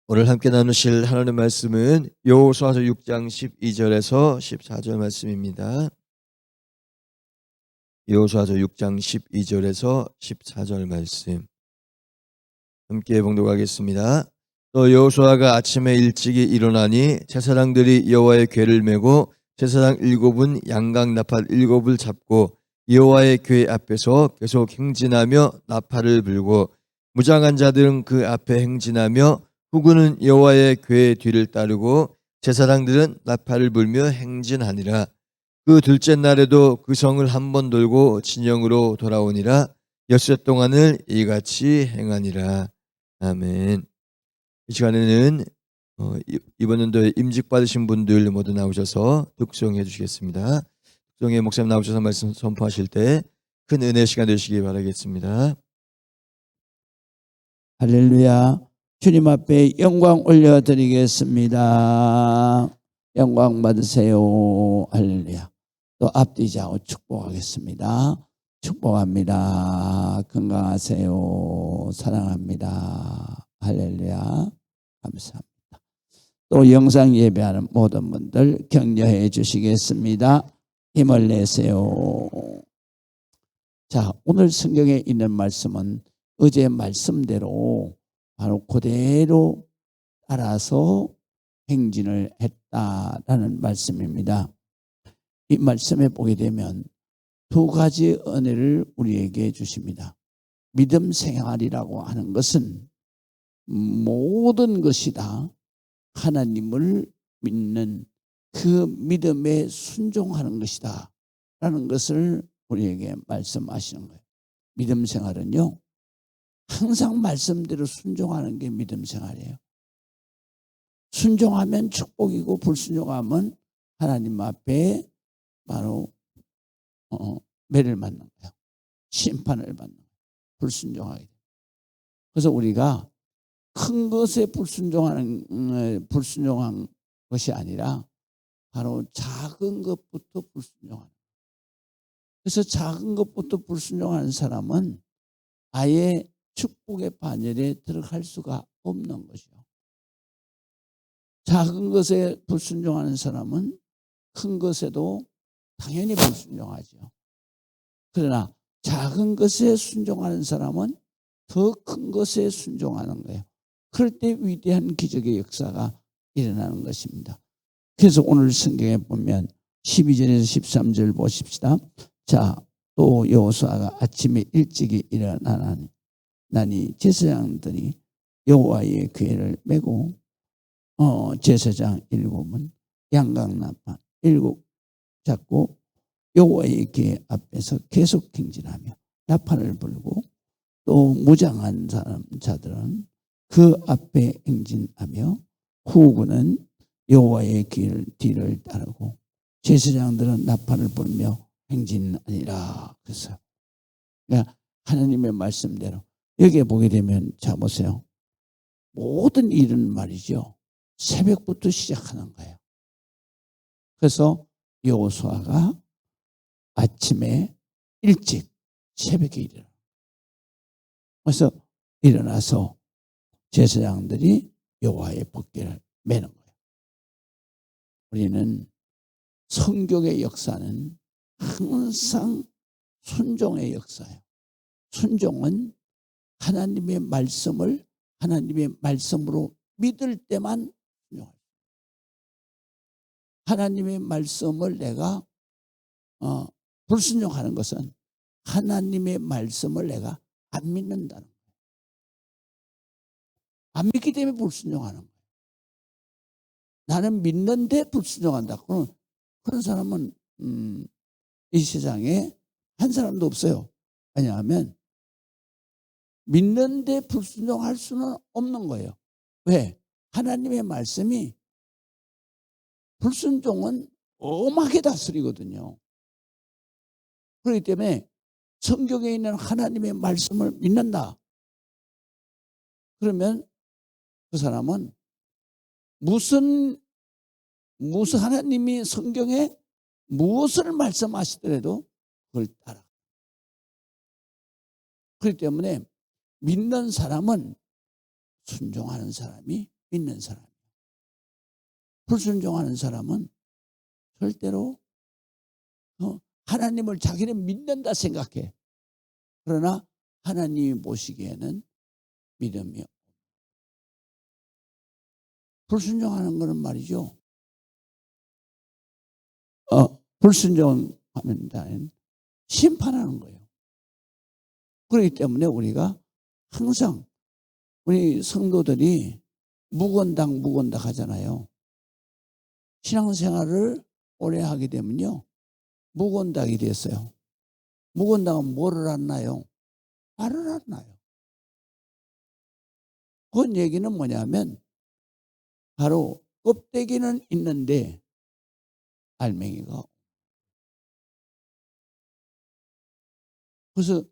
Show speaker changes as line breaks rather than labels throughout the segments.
오늘 함께 나누실 하나님의 말씀은 여호수아서 6장 12절에서 14절 말씀입니다. 여호수아서 6장 12절에서 14절 말씀 함께 봉독하겠습니다. 또 여호수아가 아침에 일찍이 일어나니 제사장들이 여호와의 궤를 메고 제사장 7은 양각 나팔 7을 잡고 여호와의 궤 앞에서 계속 행진하며 나팔을 불고 무장한 자들은 그 앞에 행진하며 후군은 여호와의 궤 뒤를 따르고 제사장들은 나팔을 불며 행진하니라. 그 둘째 날에도 그 성을 한 번 돌고 진영으로 돌아오니라. 엿새 동안을 이같이 행하니라. 아멘. 이 시간에는 이번 연도에 임직 받으신 분들 모두 나오셔서 독송해 주시겠습니다. 독송의 목사님 나오셔서 말씀 선포하실 때 큰 은혜 시간 되시기 바라겠습니다.
할렐루야. 주님 앞에 영광 올려드리겠습니다. 영광 받으세요. 할렐루야. 또 앞뒤지 않고 축복하겠습니다. 축복합니다. 건강하세요. 사랑합니다. 할렐루야. 감사합니다. 또 영상 예배하는 모든 분들 격려해 주시겠습니다. 힘을 내세요. 자, 오늘 성경에 있는 말씀은 어제 말씀대로 바로 그대로 따라서 행진을 했다라는 말씀입니다. 이 말씀에 보게 되면 두 가지 은혜를 우리에게 주십니다. 믿음 생활이라고 하는 것은 모든 것이 다 하나님을 믿는 그 믿음에 순종하는 것이다 라는 것을 우리에게 말씀하시는 거예요. 믿음 생활은요, 항상 말씀대로 순종하는 게 믿음 생활이에요. 순종하면 축복이고 불순종하면 하나님 앞에 바로 매를 맞는 거예요. 심판을 받는 거예요. 불순종하게 돼요. 그래서 우리가 큰 것에 불순종한 것이 아니라 바로 작은 것부터 불순종하는 거예요. 그래서 작은 것부터 불순종하는 사람은 아예 축복의 반열에 들어갈 수가 없는 것이요. 작은 것에 불순종하는 사람은 큰 것에도 당연히 불순종하죠. 그러나 작은 것에 순종하는 사람은 더 큰 것에 순종하는 거예요. 그럴 때 위대한 기적의 역사가 일어나는 것입니다. 그래서 오늘 성경에 보면 12절에서 13절 보십시다. 자, 또 여호수아가 아침에 일찍이 일어나니 제사장들이 여호와의 궤를 메고 제사장 7은 양각나팔 7 잡고 여호와의 궤 앞에서 계속 행진하며 나팔을 불고 또 무장한 자들은 그 앞에 행진하며 후군은 여호와의 뒤를 따르고 제사장들은 나팔을 불며 행진하니라. 그래서 그러니까 하나님의 말씀대로 여기에 보게 되면 자 보세요. 모든 일은 말이죠. 새벽부터 시작하는 거예요. 그래서 여호수아가 아침에 일찍 새벽에 일어나. 그래서 일어나서 제사장들이 여호와의 법궤를 매는 거예요. 우리는 성경의 역사는 항상 순종의 역사예요. 순종은 하나님의 말씀을 하나님의 말씀으로 믿을 때만 순종해요. 하나님의 말씀을 내가 불순종하는 것은 하나님의 말씀을 내가 안 믿는다는 거예요. 안 믿기 때문에 불순종하는 거예요. 나는 믿는데 불순종한다. 그런 사람은 이 세상에 한 사람도 없어요. 왜냐하면 믿는데 불순종할 수는 없는 거예요. 왜? 하나님의 말씀이 불순종은 엄하게 다스리거든요. 그렇기 때문에 성경에 있는 하나님의 말씀을 믿는다. 그러면 그 사람은 무슨 하나님이 성경에 무엇을 말씀하시더라도 그걸 따라. 그렇기 때문에 믿는 사람은 순종하는 사람이 믿는 사람. 불순종하는 사람은 절대로 하나님을 자기는 믿는다 생각해. 그러나 하나님이 보시기에는 믿음이 없어요. 불순종하는 것은 말이죠. 불순종하는 자는 심판하는 거예요. 그렇기 때문에 우리가 항상 우리 성도들이 묵언당 하잖아요. 신앙생활을 오래 하게 되면요, 묵언당이 됐어요. 묵언당은 뭐를 안 나요? 알을 안 나요. 그 얘기는 뭐냐면 바로 껍데기는 있는데 알맹이가. 그래서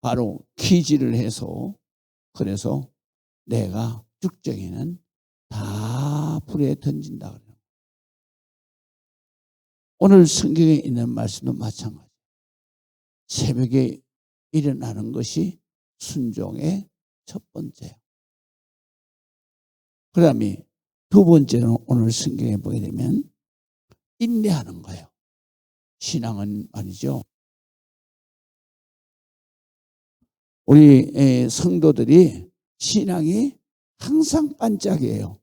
바로 기지를 해서, 그래서 내가 죽정에는 다 불에 던진다 그래요. 오늘 성경에 있는 말씀도 마찬가지. 새벽에 일어나는 것이 순종의 첫 번째예요. 그 다음에 두 번째는 오늘 성경에 보게 되면 인내하는 거예요. 신앙은 말이죠, 우리 성도들이 신앙이 항상 반짝이에요.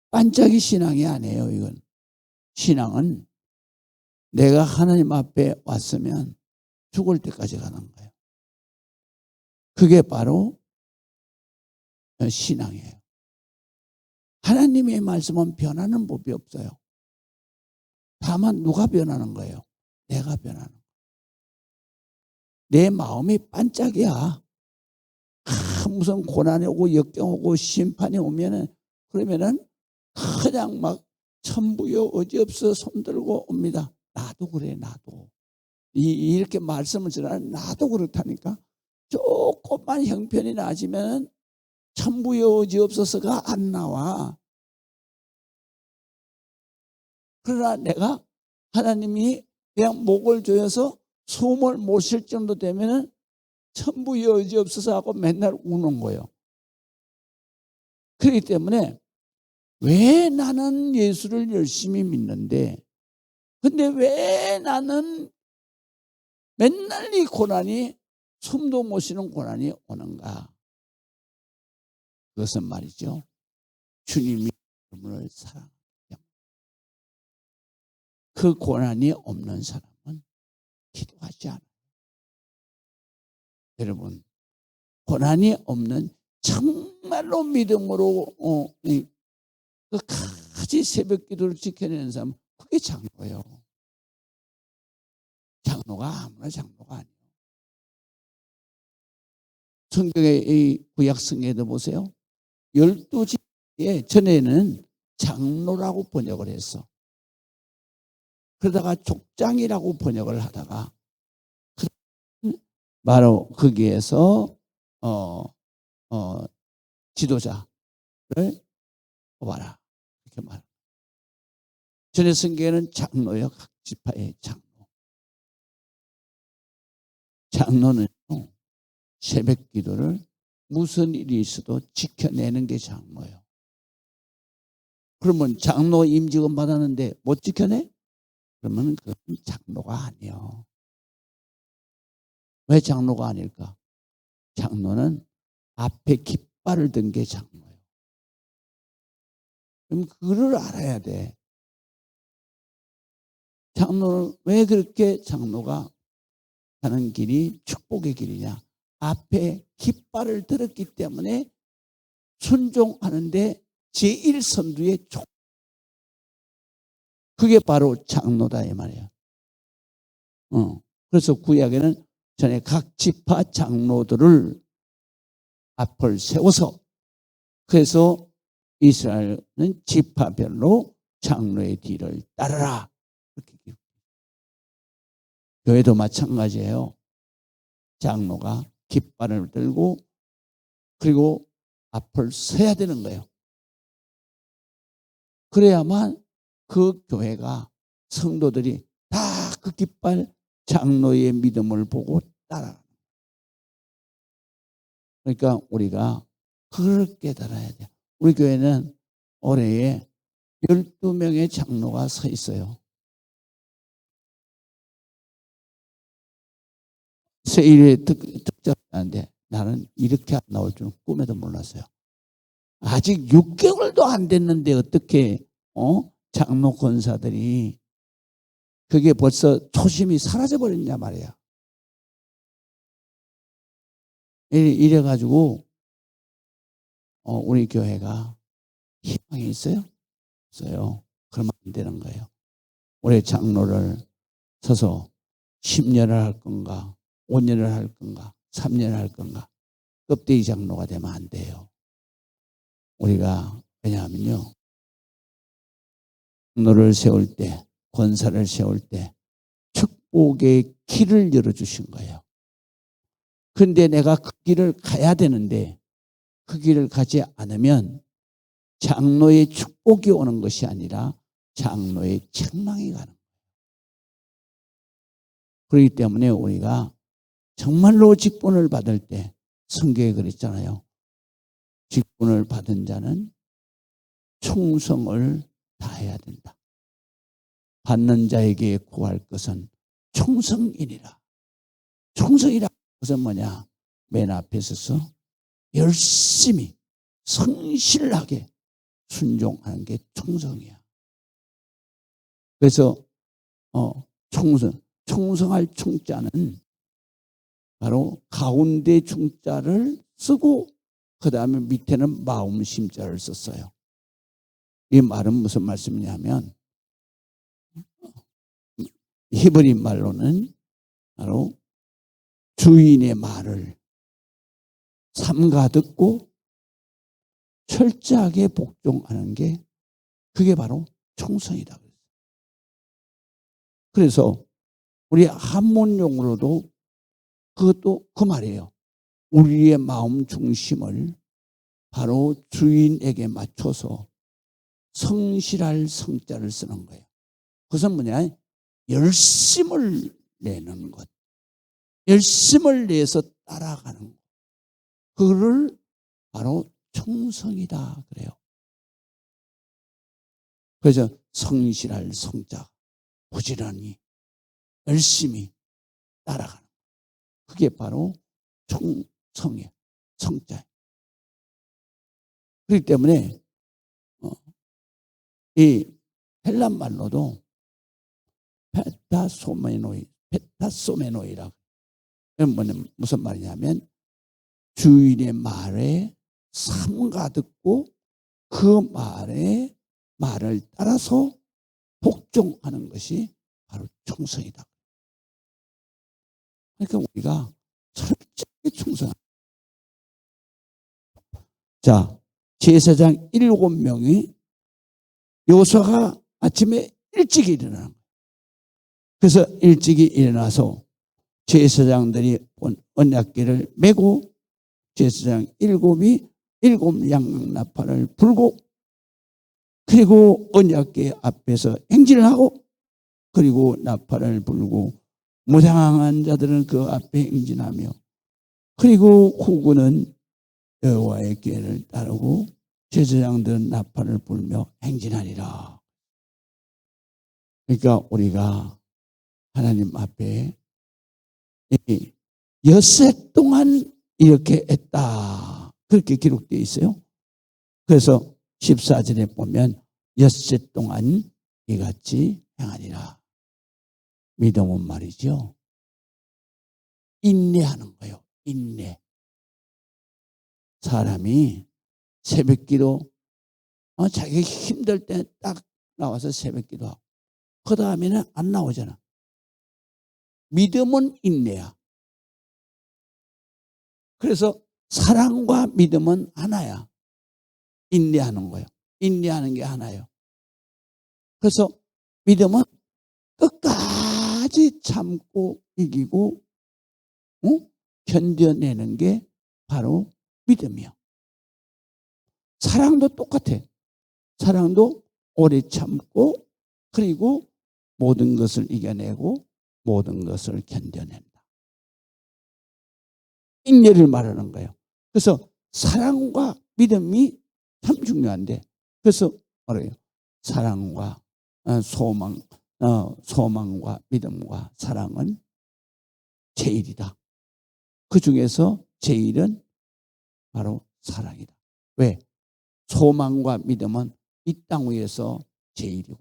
반짝이 신앙이 아니에요. 이건 신앙은 내가 하나님 앞에 왔으면 죽을 때까지 가는 거예요. 그게 바로 신앙이에요. 하나님의 말씀은 변하는 법이 없어요. 다만 누가 변하는 거예요? 내가 변하는 거예요. 내 마음이 반짝이야. 무슨 고난이 오고 역경 오고 심판이 오면은, 그러면은 그냥 막 천부여 어지없어 손들고 옵니다. 나도 그래, 나도. 이렇게 말씀을 전하는 나도 그렇다니까. 조금만 형편이 나아지면 천부여 어지없어서가 안 나와. 그러나 내가 하나님이 그냥 목을 조여서 숨을 못 쉴 정도 되면은 천부여 어지없어서 하고 맨날 우는 거예요. 그렇기 때문에 왜 나는 예수를 열심히 믿는데, 근데 왜 나는 맨날 이 고난이, 숨도 못 쉬는 고난이 오는가? 그것은 말이죠, 주님이 여러분을 사랑합니다. 그 고난이 없는 사람은 기도하지 않아요. 여러분, 고난이 없는 정말로 믿음으로 끝까지 새벽 기도를 지켜내는 사람은 그게 장로예요. 장로가 아무나 장로가 아니에요. 성경의 이 구약 성경에도 보세요. 12지파에 전에는 장로라고 번역을 했어. 그러다가 족장이라고 번역을 하다가 바로 거기에서 지도자를 뽑아라, 이렇게 말. 전에 성경에는 장로요, 각 지파의 장로. 장로는 새벽 기도를 무슨 일이 있어도 지켜내는 게 장로예요. 그러면 장로 임직은 받았는데 못 지켜내? 그러면 그건 장로가 아니에요. 왜 장로가 아닐까? 장로는 앞에 깃발을 든 게 장로예요. 그럼 그걸 알아야 돼. 장로는 왜 그렇게 장로가 가는 길이 축복의 길이냐? 앞에 깃발을 들었기 때문에 순종하는데 제1선두의 촉. 그게 바로 장로다 이 말이에요. 그래서 구약에는 전에 각 지파 장로들을 앞을 세워서, 그래서 이스라엘은 지파별로 장로의 뒤를 따르라. 그렇게. 교회도 마찬가지예요. 장로가 깃발을 들고 그리고 앞을 서야 되는 거예요. 그래야만 그 교회가, 성도들이 다 그 깃발, 장로의 믿음을 보고 따라. 그러니까 우리가 그걸 깨달아야 돼요. 우리 교회는 올해에 12명의 장로가 서 있어요. 세일에 득잡하는데 나는 이렇게 안 나올 줄은 꿈에도 몰랐어요. 아직 6개월도 안 됐는데 어떻게 장로 권사들이 그게 벌써 초심이 사라져 버렸냐 말이야. 이래가지고 우리 교회가 희망이 있어요? 없어요. 그러면 안 되는 거예요. 올해 장로를 서서 10년을 할 건가 5년을 할 건가 3년을 할 건가 껍데기 장로가 되면 안 돼요. 우리가 왜냐하면요. 장로를 세울 때 권사를 세울 때 축복의 길을 열어주신 거예요. 그런데 내가 그 길을 가야 되는데 그 길을 가지 않으면 장로의 축복이 오는 것이 아니라 장로의 책망이 가는 거예요. 그렇기 때문에 우리가 정말로 직분을 받을 때 성경에 그랬잖아요. 직분을 받은 자는 충성을 다해야 된다. 받는 자에게 구할 것은 충성이니라. 충성이라는 것은 뭐냐? 맨 앞에 서서 열심히 성실하게 순종하는 게 충성이야. 그래서 충성할 충자는 바로 가운데 충자를 쓰고 그 다음에 밑에는 마음 심자를 썼어요. 이 말은 무슨 말씀이냐면 히브리 말로는 바로 주인의 말을 삼가 듣고 철저하게 복종하는 게 그게 바로 충성이다. 그래서 우리 한문용으로도 그것도 그 말이에요. 우리의 마음 중심을 바로 주인에게 맞춰서 성실할 성자를 쓰는 거예요. 그것은 뭐냐? 열심을 내는 것. 열심을 내서 따라가는 것. 그거를 바로 충성이다 그래요. 그래서 성실할 성자, 부지런히 열심히 따라가는 것. 그게 바로 충성이에요. 성자예요. 그렇기 때문에 이 헬란 말로도 페타소메노이라 무슨 말이냐면 주인의 말에 삼가 듣고 그 말을 따라서 복종하는 것이 바로 충성이다. 그러니까 우리가 철저하게 충성합니다. 자, 제사장 7명이 여호수아가 아침에 일찍 일어나는 거예요. 그래서 일찍이 일어나서 제사장들이 언약궤를 메고 제사장 7이 7 양나팔을 불고 그리고 언약궤 앞에서 행진을 하고 그리고 나팔을 불고 무장한 자들은 그 앞에 행진하며 그리고 후군은 여호와의 궤를 따르고 제사장들은 나팔을 불며 행진하리라. 그러니까 우리가 하나님 앞에 엿새 동안 이렇게 했다. 그렇게 기록되어 있어요. 그래서 14절에 보면 엿새 동안 이같이 행하리라. 믿음은 말이죠. 인내하는 거예요. 인내. 사람이 새벽기도 자기 힘들 때 딱 나와서 새벽기도 하고 그 다음에는 안 나오잖아. 믿음은 인내야. 그래서 사랑과 믿음은 하나야. 인내하는 거예요. 인내하는 게 하나예요. 그래서 믿음은 끝까지 참고 이기고 견뎌내는 게 바로 믿음이야. 사랑도 똑같아. 사랑도 오래 참고 그리고 모든 것을 이겨내고 모든 것을 견뎌낸다. 인내를 말하는 거예요. 그래서 사랑과 믿음이 참 중요한데, 그래서 뭐래요? 사랑과 소망과 믿음과 사랑은 제일이다. 그 중에서 제일은 바로 사랑이다. 왜? 소망과 믿음은 이 땅 위에서 제일이고,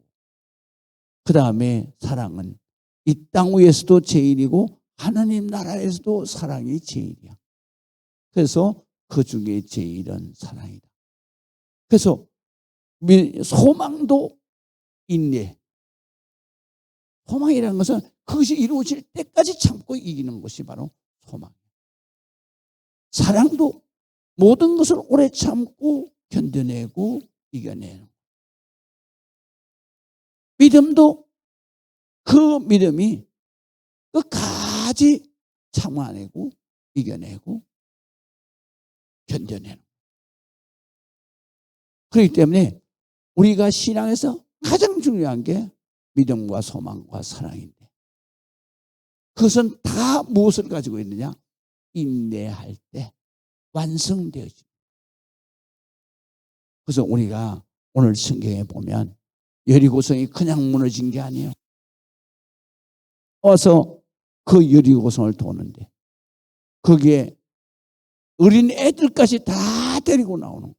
그 다음에 사랑은 이 땅 위에서도 제일이고 하나님 나라에서도 사랑이 제일이야. 그래서 그 중에 제일은 사랑이다. 그래서 소망도 인내. 소망이라는 것은 그것이 이루어질 때까지 참고 이기는 것이 바로 소망이에요. 사랑도 모든 것을 오래 참고 견뎌내고 이겨내는. 믿음도 그 믿음이 끝까지 참아내고 이겨내고 견뎌내는. 그렇기 때문에 우리가 신앙에서 가장 중요한 게 믿음과 소망과 사랑인데, 그것은 다 무엇을 가지고 있느냐? 인내할 때 완성되어집니다. 그래서 우리가 오늘 성경에 보면 여리고성이 그냥 무너진 게 아니에요. 와서 그 여리고성을 도는데 거기에 어린 애들까지 다 데리고 나오는 거예요.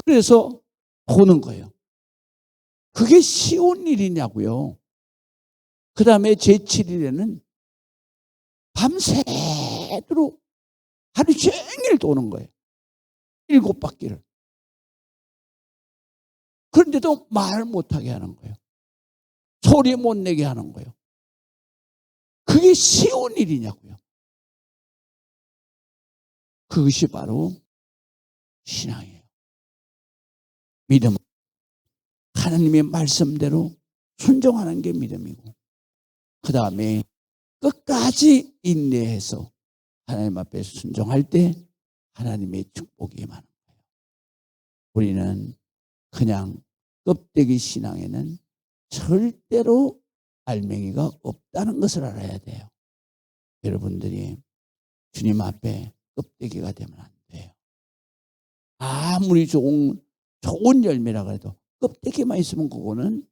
그래서 도는 거예요. 그게 쉬운 일이냐고요. 그 다음에 제7일에는 밤새도록 하루 종일 도는 거예요. 7바퀴를. 그런데도 말 못하게 하는 거예요. 소리 못 내게 하는 거예요. 그게 쉬운 일이냐고요. 그것이 바로 신앙이에요. 믿음은 하나님의 말씀대로 순종하는 게 믿음이고, 그 다음에 끝까지 인내해서 하나님 앞에 순종할 때 하나님의 축복이 임하는 거예요. 우리는 그냥 껍데기 신앙에는 절대로 알맹이가 없다는 것을 알아야 돼요. 여러분들이 주님 앞에 껍데기가 되면 안 돼요. 아무리 좋은 열매라고 해도 껍데기만 있으면 그거는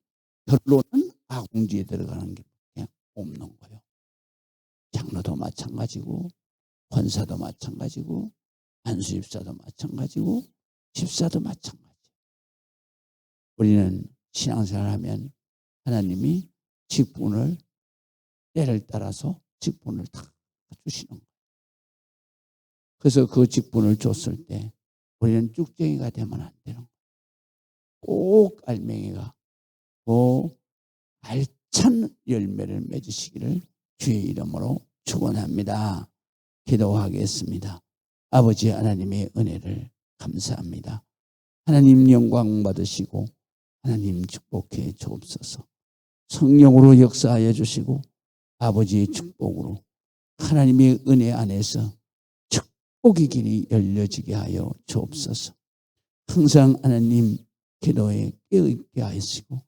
결론은 아궁지에 들어가는 게 그냥 없는 거예요. 장로도 마찬가지고, 권사도 마찬가지고, 안수집사도 마찬가지고, 집사도 마찬가지. 우리는 신앙생활하면 하나님이 직분을 때를 따라서 직분을 다 주시는 거예요. 그래서 그 직분을 줬을 때 우리는 쭉쟁이가 되면 안 되는 거예요. 꼭 알맹이가 꼭 알찬 열매를 맺으시기를 주의 이름으로 축원합니다. 기도하겠습니다. 아버지 하나님의 은혜를 감사합니다. 하나님 영광 받으시고 하나님 축복해 주옵소서. 성령으로 역사하여 주시고 아버지의 축복으로 하나님의 은혜 안에서 축복의 길이 열려지게 하여 주옵소서. 항상 하나님 기도에 깨어있게 하시고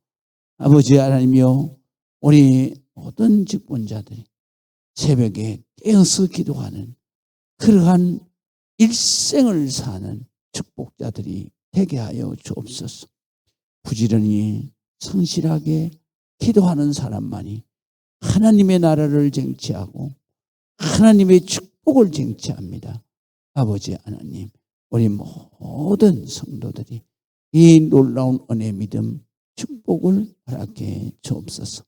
아버지 하나님이여, 우리 모든 직분자들이 새벽에 깨어서 기도하는 그러한 일생을 사는 축복자들이 되게 하여 주옵소서. 부지런히 성실하게 기도하는 사람만이 하나님의 나라를 쟁취하고 하나님의 축복을 쟁취합니다. 아버지 하나님, 우리 모든 성도들이 이 놀라운 은혜 믿음 축복을 허락해 주옵소서.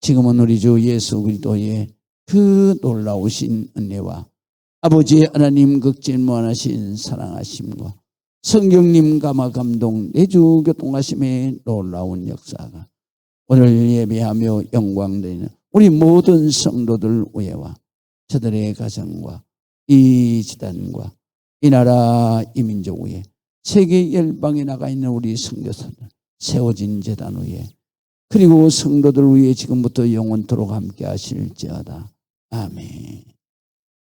지금은 우리 주 예수 그리스도의 그 놀라우신 은혜와 아버지 하나님 극진무한하신 사랑하심과 성령님 감화 감동 내주 교통하심의 놀라운 역사가 오늘 예배하며 영광드리는 우리 모든 성도들 위에와 저들의 가정과 이 지단과 이 나라 이 민족 위에 세계 열방에 나가 있는 우리 선교사들 세워진 제단 위에 그리고 성도들 위에 지금부터 영원토록 함께 하실지어다. 아멘.